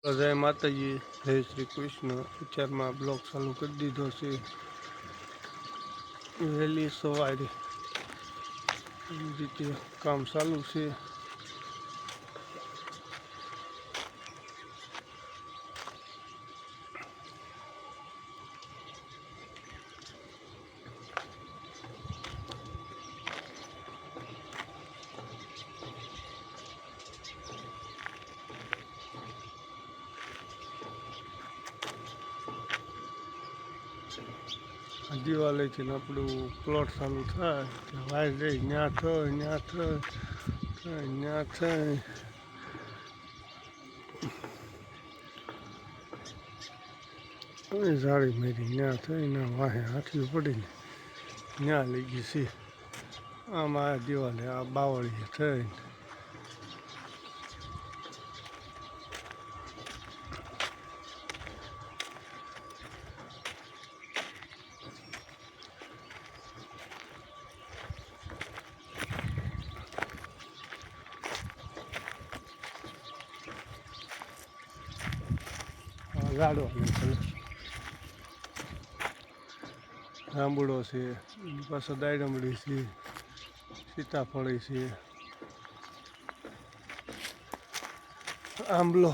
જય માતાજી, જય શ્રી કૃષ્ણ। અત્યારમાં બ્લોગ ચાલુ કરી દીધો છે। વહેલી સવારે એ રીતે કામ ચાલુ છે। દિવાળીથી આપણું પ્લોટ ચાલુ થાય એટલે વાય જઈ ત્યાં થાય જાળી મેરી ત્યાં થઈને વાહે હાથવી પડીને ત્યાં લઈ ગઈ છે। આમાં આ દિવાળી આ બાવળીએ થઈને ગાડવાનું જાંબુડો છે, પાછો દાયડમડી છે, સીતાફળી છે, આંબલો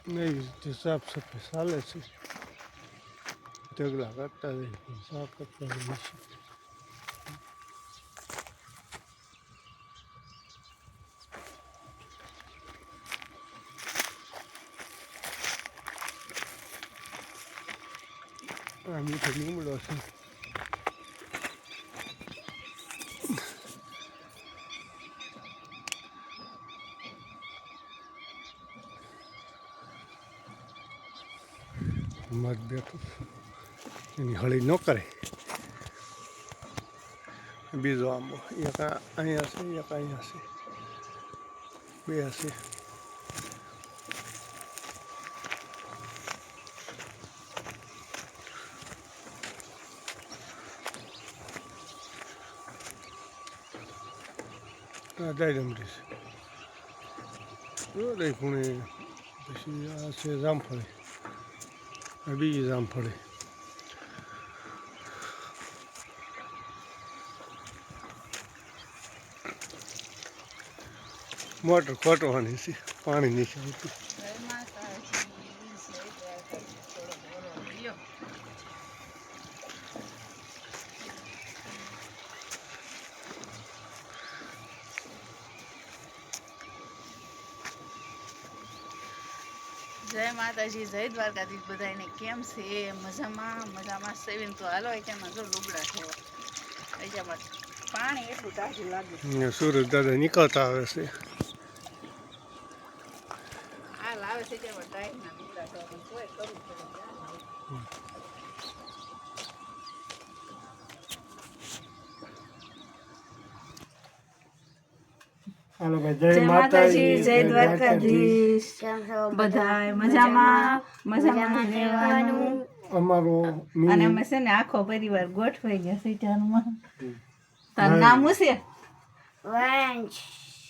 એવી રીતે સાફ સફાઈ ચાલે છે। ઢગલા કરતા જઈએ, સાફ કરતા જઈએ છીએ। આ મીઠો લીમડો છે, મત બેઠું એની હળી ન કરે। બીજો આંબો એક અહીંયા છે, એક અહીંયા છે, બે છે। આ દાયડમડી છે, દઈ ખૂણે પછી આ છે જામફળી, આ બીજી જામફળી। મોટર ખોટવાની છે, પાણી નથી આવતું। જય માતાજી, જય દ્વારકાધીશ। બધાને કેમ છે? મજામાં સેવીન તો હાલો એમાં જો લુગડા છે એજામાં પાણી એટલું તાજું લાગે। સુરજ દાદા નીકળતા આવે છે, હાલ આવે છે જેમાં ટાઈમના લુગડા છે પણ કોઈ કરવું પડે। જય માતાજી, જય દ્વારકાધીશ। બધાય મજામાં રહેવાનું અમારો અને અમે છે ને આખો પરિવાર ગોઠવાઈ ગયા સીટારમાં। તારું નામ શું છે?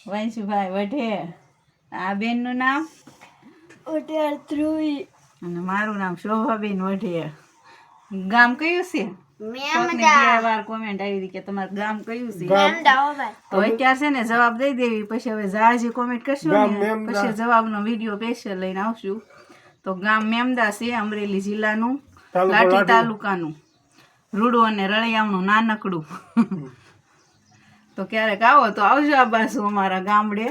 વંશભાઈ વઢેર। આ બેન નું નામ વઢેર ધ્રુવી અને મારું નામ શોભાબેન વઢેર। ગામ કયું છે? વાર કોમેન્ટ આવી હતી કે તમારું ગામ કયું છે, તો અત્યારે છે ને જવાબ દઈ દેવી, પછી હવે જાજી કોમેન્ટ કરશું ને પછી જવાબનો વિડીયો સ્પેશિયલ લઈને આવશું। તો ગામ મેમદા છે, અમરેલી જિલ્લાનું, લાઠી તાલુકાનું, રૂડું અને રળિયામણું નાનકડું। તો ક્યારેક આવો તો આવજો આ બાજુ અમારા ગામડે।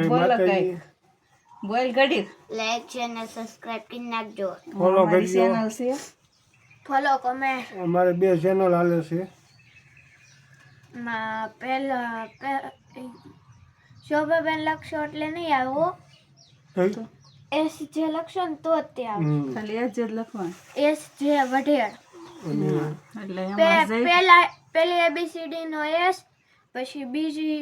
બોલો કઈ બોલ ઘડી લાઈક છે અને સબસ્ક્રાઇબ કરી નાખજો। ફોલો કરજો, ચેનલ છે, ફોલો કમેન્ટ અમારે બે ચેનલ હાલે છે। માં પહેલા શોભાબેન લખશો એટલે નહીં આવો, એસ જે લખશો ને તો જ તે આવશે। ખાલી એ જ લખવાનું એસ જે વઢેર એટલે એમાં જઈ પેલી એબીસીડી નો એસ, પછી બીજી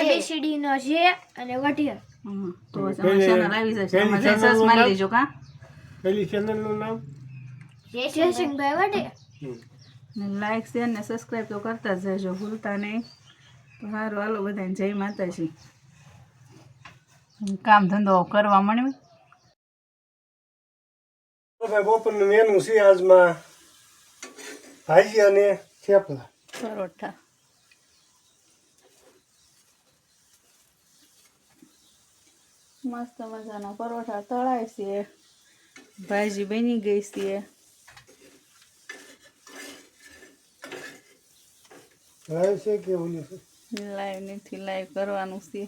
એબીસીડી નો જે અને વઢેર। તો ચેનલ આવી જશે, એમાં જઈ સર્ચ મારી લેજો કા। પેલી ચેનલનું નામ જયસિંહભાઈ વઢિયા. લાઈક શેર ને સબસ્ક્રાઈબ તો કરતા જ રહેજો, ભૂલતા નહીં. તો સારું, હાલો બધાને જય માતાજી. કામ ધંધો કરવા મળ્યું. ભાઈ બપોરનું મેનુ છે આજમાં ભાજી અને થેપલા. પરોઠા મસ્ત મજાના પરોઠા તળાય છે, ભાજી બની ગઈ છે. ભાઈ છે કે ઓલું છે? લાઈવ નથી, લાઈવ કરવાનું છે.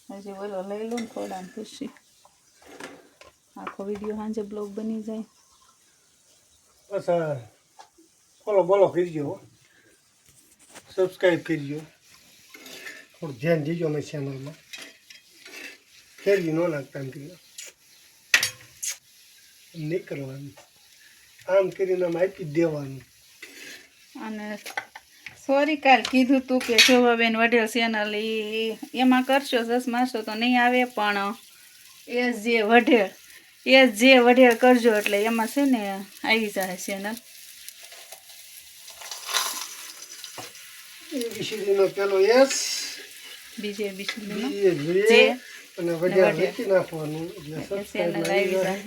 હજી બોલો લઈ લો ને થોડા ખુશી. આખો વિડીયો સાંજે બ્લોગ બની જાય. બસ ફોલો બોલો કરજો, સબસ્ક્રાઈબ કરજો, થોડું ધ્યાન દેજો અમે ચેનલમાં. ફેરવી ન નાખતા એમ કર્યો નહીં કરવાનું, આમ કરીને આમ આપી જ દેવાનું. અને સોરી, કાલ કીધું તું કે શોભાબેન વઢેલ ચેનલ એમાં કરશો, સસ મારશો તો નહીં આવે, પણ જે વઢેલ કરજો એટલે એમાં છે ને આવી જાય ચેનલ. બીસીડીનો પેલો એસ, બીજે બીજું જે અને વઢિયાર વેચી નાખવાનું એટલે ચેનલ સબસ્ક્રાઇબ આવી જાય.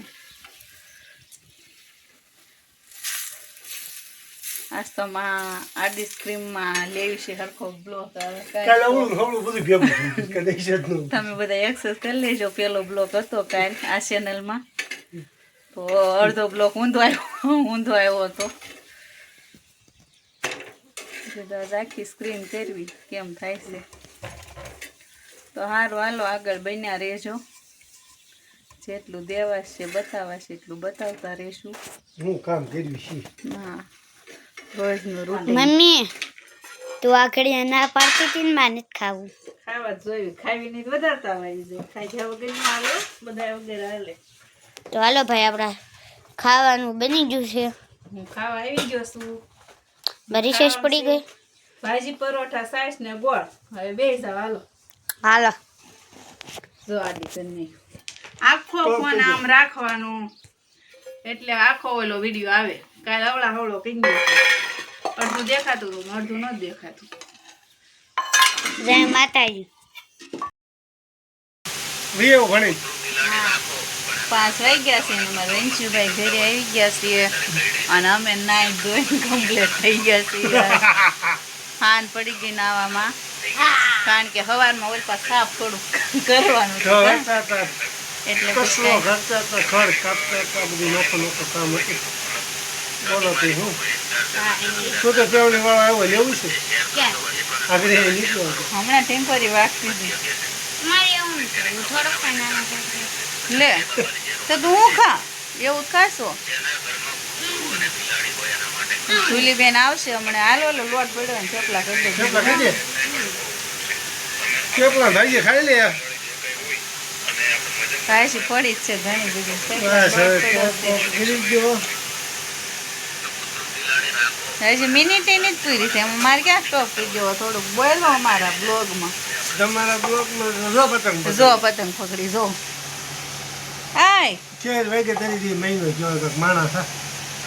આજ તો માં આઈસ્ક્રીમમાં લેવી છે હરખો બ્લોક આવે. કાલે હવળું બધું ભેગું થઈ ગયું, કદાચ જ નહોતું. તમે બધા એક્સેસ કરી લેજો. પેલો બ્લોક હતો કાલ આ ચેનલમાં, તો અડધો બ્લોક ઊંધો આવ્યો હતો. રાખી સ્ક્રીન કરવી કેમ થાય છે. તો સારું, હાલો આગળ બન્યા રહેજો. જેટલું દેવાશે બતાવાશે એટલું બતાવતા રહેશું. હું કામ કર્યું છે. હા, રોજનું રૂટીન. મમ્મી તું આ ઘડી ના પાડતી હતી ને માને જ ખાવું. ખાવા જ જોયું, ખાવી નહીં વધારતા આવી જાય. ખાઈ ગયા વગર ના હાલે, બધા વગર હાલે. તો હાલો ભાઈ, આપણા ખાવાનું બની ગયું છે. હું ખાવા આવી ગયો છું. બરી શેષ પડી ગઈ. ભાજી પરોઠા સાસ ને ગોળ. હવે બે જાવ, હાલો. હાલો જો આડી તને આખો ફોન આમ રાખવાનું એટલે આખો ઓલો વિડીયો આવે. કાલ અવળા હવળો કઈ અડધું દેખાતું હતું, અડધું ન દેખાતું. જય માતાજી. વિયો ભણી 5 વાગ્યા છે ને મારા રંશુભાઈ ઘરે આવી ગયા છીએ અને અમે નાઈ ધોઈને કમ્પ્લીટ થઈ ગયા છીએ. હાન પડી ગઈ નાવામાં, કારણ કે સવારમાં ઓલ પાસ સાફ થોડું કરવાનું હતું. એટલે પછી ખડ કાપતા બધું નોખો કામ હતું. બોલો તો હું શું તો પેવડી વાળા આવ્યો લેવું છે આગળ નીકળ્યો હતો. હમણાં ટેમ્પરરી વાગતી હતી. લે તો તું હું ખા એવું ખાશો. જુલીબેન આવશે હમણાં. હાલો ઓલો લોટ પડ્યો ને થેપલા કરી દે. થેપલા ખાઈ દે, થેપલા ભાઈ ખાઈ લે. કાશી પડી જ છે ઘણી બધી. બસ હવે ગીરી ગયો. હજી મિનિટ નથી પૂરી છે. મારે ક્યાં સ્ટોપ થઈ ગયો. થોડુંક બોલો અમારા બ્લોગમાં. તમારા બ્લોકમાં જો પતંગ જો પતંગ પકડી જો. આય 4 વાગે તરી મહિનો જો માણસ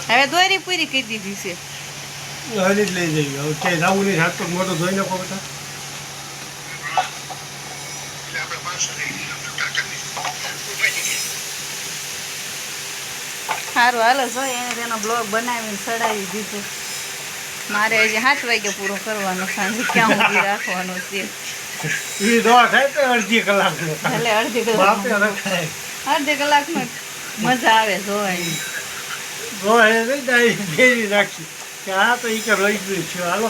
હવે દોરી પૂરી કરી દીધી છે. હજી જ લઈ જઈએ. હવે ક્યાંય જવું નહીં. હાથ પગ મોટો ધોઈ નાખો બધા. સારું હાલો જો એને તેનો બ્લોગ બનાવીને ચડાવી દીધું. મારે હજી 7 વાગે પૂરો કરવાનો. સાંજે ક્યાં ઊભી રાખવાનો છે. એ દવા થાય તો અડધી કલાકનો એટલે અડધી બાપે કલાક રખાય. અડધી કલાકમાં મજા આવે જોવાની. ગોળે નહીં દાઈ ફેરી નાખી કે આ તો ઈ કે રહી ગયું છે. હાલો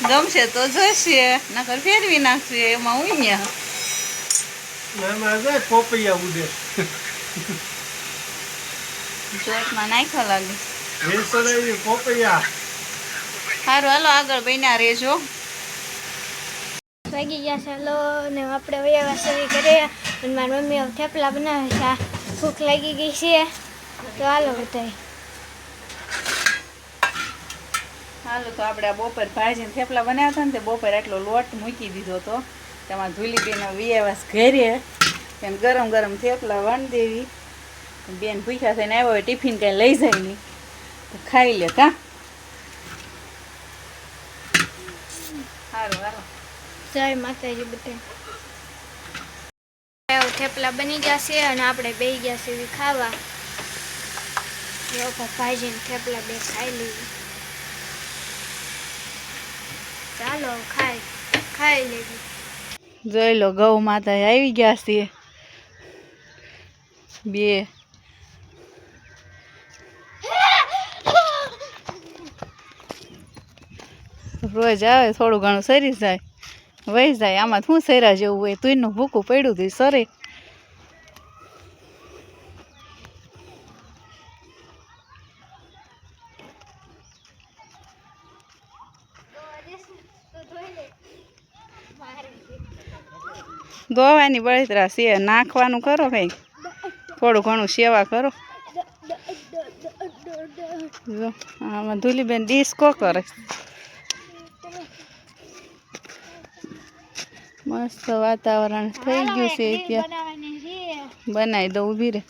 ગમશે તો જોઈશે, નકર ફેરવી નાખશે. એમાં ઉઈયા એમાં જાય પોપૈયા ઉડે. ચોટમાં નાખ્યા લાગે. વેસણ પોપૈયા. સારું હાલો આગળ બન્યા રહેજો. વાગી ગયા ચાલો ને આપણે વયા વાસળી કરીએ અને મારી મમ્મી થેપલા બનાવે છે. ભૂખ લાગી ગઈ છે તો હાલો બધાય. હાલો તો આપણે આ બપોર ભાજીને થેપલા બનાવ્યા હતા ને તે બપોર આટલો લોટ મૂકી દીધો હતો. તેમાં ધૂલીબેનો વિયાવાસ ઘરે એમ ગરમ ગરમ થેપલા વણ દેવી બેન ભૂખ્યા થઈને આવ્યા હોય ટિફિન કાંઈ લઈ જાય નહીં તો ખાઈ લે કા સારું સારું જય માતાજી બધા થેપલા બની ગયા છે અને આપણે બેસી ગયા છે ખાવા ભાઈજીને થેપલા બે ખાઈ લીધી ચાલો ખાઈ લેવી જોઈ લો ગૌ માતા આવી ગયા છે બે રોજ આવે થોડું ઘણું સરી જાય વહી જાય આમાં શું સર્યા જેવું હોય તુંનું ભૂખું પડ્યું હતું સરે દોવાની બળતરા છે નાખવાનું કરો ભાઈ થોડું ઘણું સેવા કરો જો આમાં ધૂલીબેન ડિસ્કો કરે મસ્ત વાતાવરણ થઈ ગયું છે ત્યાં બનાવી દઉં ઊભી રે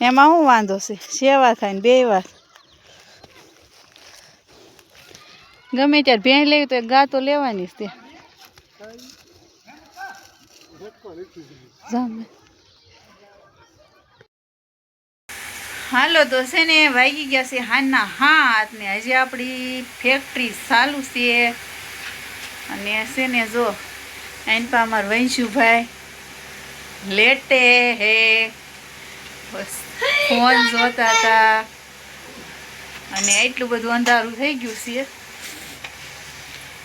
એમાં શું વાંધો છે સેવા થાય ને બે વાર ગમે ત્યારે ભેં લેવી તો એક ગા તો લેવાની જ તે હાલો તો છે ને વાગી ગયા છે હાના 7 ને હજી આપણી ફેક્ટરી ચાલુ છે અને છે ને જો એન પા અમાર વંશુભાઈ લેટે હે બસ ફોન જોતા હતા અને એટલું બધું અંધારું થઈ ગયું છે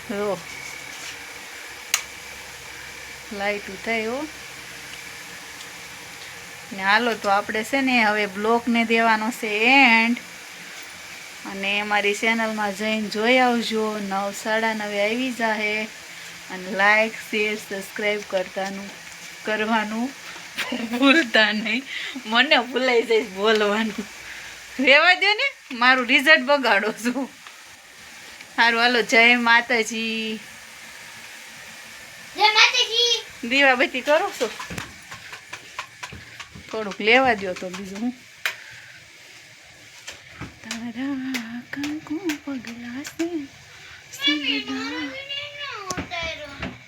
જો લાઈટ થઈ હો ને હાલો તો આપણે છે ને હવે બ્લોગને દેવાનો છે એન્ડ અને અમારી ચેનલમાં જઈને જોઈ આવજો 9:30 આવી જાહે અને લાઈક શેર સબસ્ક્રાઈબ કરવાનું ભૂલતા નહીં મને ભૂલાઈ જાય બોલવાનું રહેવા દો ને મારું રિઝલ્ટ બગાડો છું સારું હાલો જય માતાજી દીવાબત્તી કરો છો થોડુંક લેવા દો તો બીજું હું તારા કંકુ પગલા છે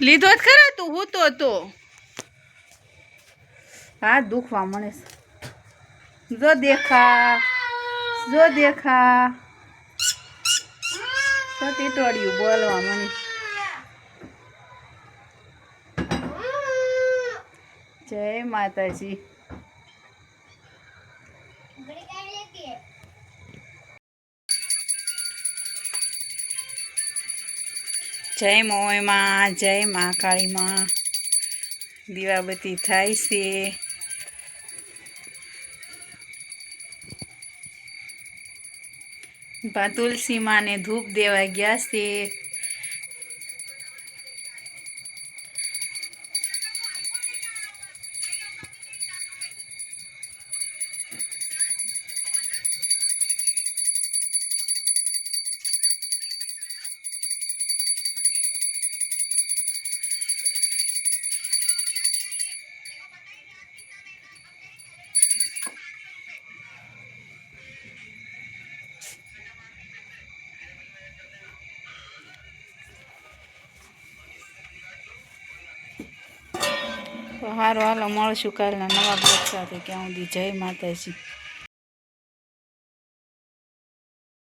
લીધો જ ખરા તું હું તો હાથ દુખવા મળે છે જો દેખા ટીટોડિયું બોલવા મને જય માતાજી જય મોયમાં જય મહાકાળીમાં દીવાબત્તી થાય છે તુલસી માને ધૂપ દેવા ગયા છે તો સારું હાલો મળશું કાલના નવા બ્લોગ સાથે. ત્યાં સુધી જય માતાજી.